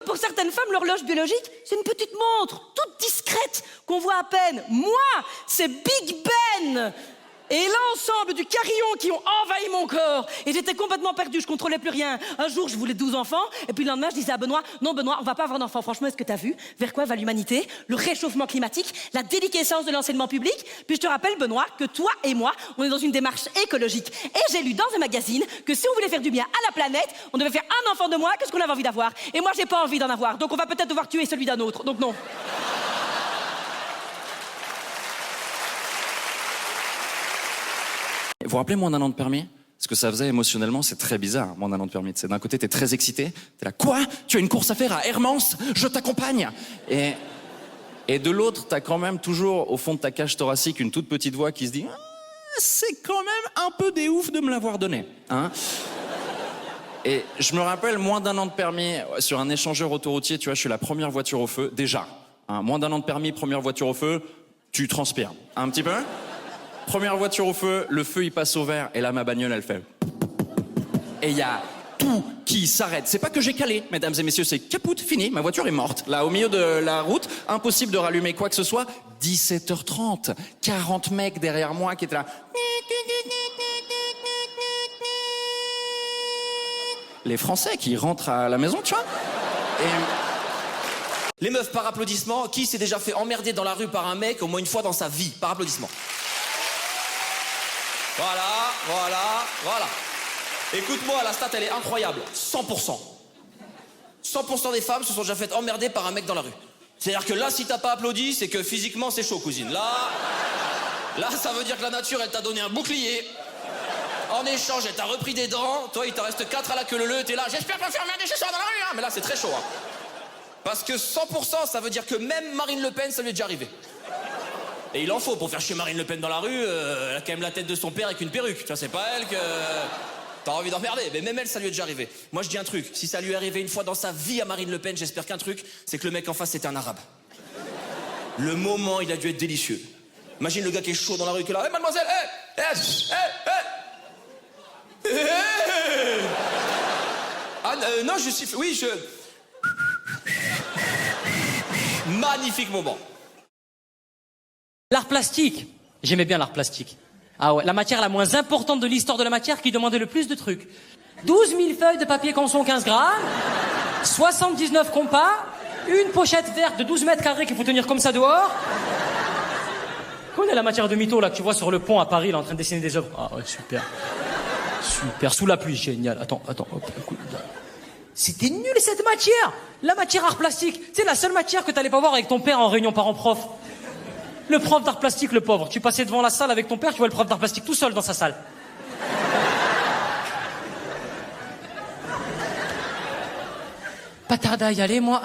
Pour certaines femmes, l'horloge biologique, c'est une petite montre, toute discrète, qu'on voit à peine. Moi, c'est Big Ben et l'ensemble du carillon qui ont envahi mon corps. Et j'étais complètement perdue, je contrôlais plus rien. Un jour, je voulais 12 enfants, et puis le lendemain, je disais à Benoît, non Benoît, on va pas avoir d'enfants. Franchement, est-ce que t'as vu vers quoi va l'humanité? Le réchauffement climatique, la déliquescence de l'enseignement public. Puis je te rappelle, Benoît, que toi et moi, on est dans une démarche écologique. Et j'ai lu dans un magazine que si on voulait faire du bien à la planète, on devait faire un enfant de moins que ce qu'on avait envie d'avoir. Et moi, j'ai pas envie d'en avoir, donc on va peut-être devoir tuer celui d'un autre. Donc non. Vous vous rappelez moins d'un an de permis? Ce que ça faisait émotionnellement, c'est très bizarre, moins d'un an de permis. D'un côté, t'es très excité, t'es là, quoi? Tu as une course à faire à Hermance? Je t'accompagne! Et de l'autre, t'as quand même toujours, au fond de ta cage thoracique, une toute petite voix qui se dit, ah, c'est quand même un peu des ouf de me l'avoir donné, hein? Et je me rappelle, moins d'un an de permis, sur un échangeur autoroutier, tu vois, je suis la première voiture au feu, déjà. Hein, moins d'un an de permis, première voiture au feu, tu transpires. Un petit peu? Première voiture au feu, le feu il passe au vert, et là ma bagnole elle fait. Et il y a tout qui s'arrête. C'est pas que j'ai calé, mesdames et messieurs, c'est capoute, fini, ma voiture est morte. Là, au milieu de la route, impossible de rallumer quoi que ce soit. 17h30, 40 mecs derrière moi qui étaient là. Les Français qui rentrent à la maison, tu vois. Les meufs, par applaudissement, qui s'est déjà fait emmerder dans la rue par un mec au moins une fois dans sa vie? Par applaudissement. Voilà. Écoute-moi, la stat, elle est incroyable. 100%. 100% des femmes se sont déjà fait emmerder par un mec dans la rue. C'est-à-dire que là, si t'as pas applaudi, c'est que physiquement, c'est chaud, cousine. Là, ça veut dire que la nature, elle t'a donné un bouclier. En échange, elle t'a repris des dents. Toi, il t'en reste 4 à la queue leu. T'es là, j'espère pas faire emmerder chez soi dans la rue, hein. Mais là, c'est très chaud, hein. Parce que 100%, ça veut dire que même Marine Le Pen, ça lui est déjà arrivé. Et il en faut pour faire chier Marine Le Pen dans la rue, elle a quand même la tête de son père avec une perruque. Tu vois, c'est pas elle que t'as envie d'emmerder. Mais même elle, ça lui est déjà arrivé. Moi, je dis un truc. Si ça lui est arrivé une fois dans sa vie à Marine Le Pen, j'espère qu'un truc, c'est que le mec en face, c'était un arabe. Le moment, il a dû être délicieux. Imagine le gars qui est chaud dans la rue, qui est là. Hey, mademoiselle, Ah, non, je siffle. Oui, je... Magnifique moment. L'art plastique. J'aimais bien l'art plastique. Ah ouais, la matière la moins importante de l'histoire de la matière qui demandait le plus de trucs. 12 000 feuilles de papier canson 15 grammes, 79 compas, une pochette verte de 12 mètres carrés qu'il faut tenir comme ça dehors. Connais la matière de mytho là que tu vois sur le pont à Paris là en train de dessiner des œuvres. Ah ouais, super. Super, sous la pluie, génial. Attends, hop, écoute. C'était nul cette matière. La matière art plastique, c'est la seule matière que t'allais pas voir avec ton père en réunion parents-prof. Le prof d'art plastique, le pauvre. Tu passais devant la salle avec ton père, tu vois le prof d'art plastique tout seul dans sa salle. Pas tarder à y aller, moi.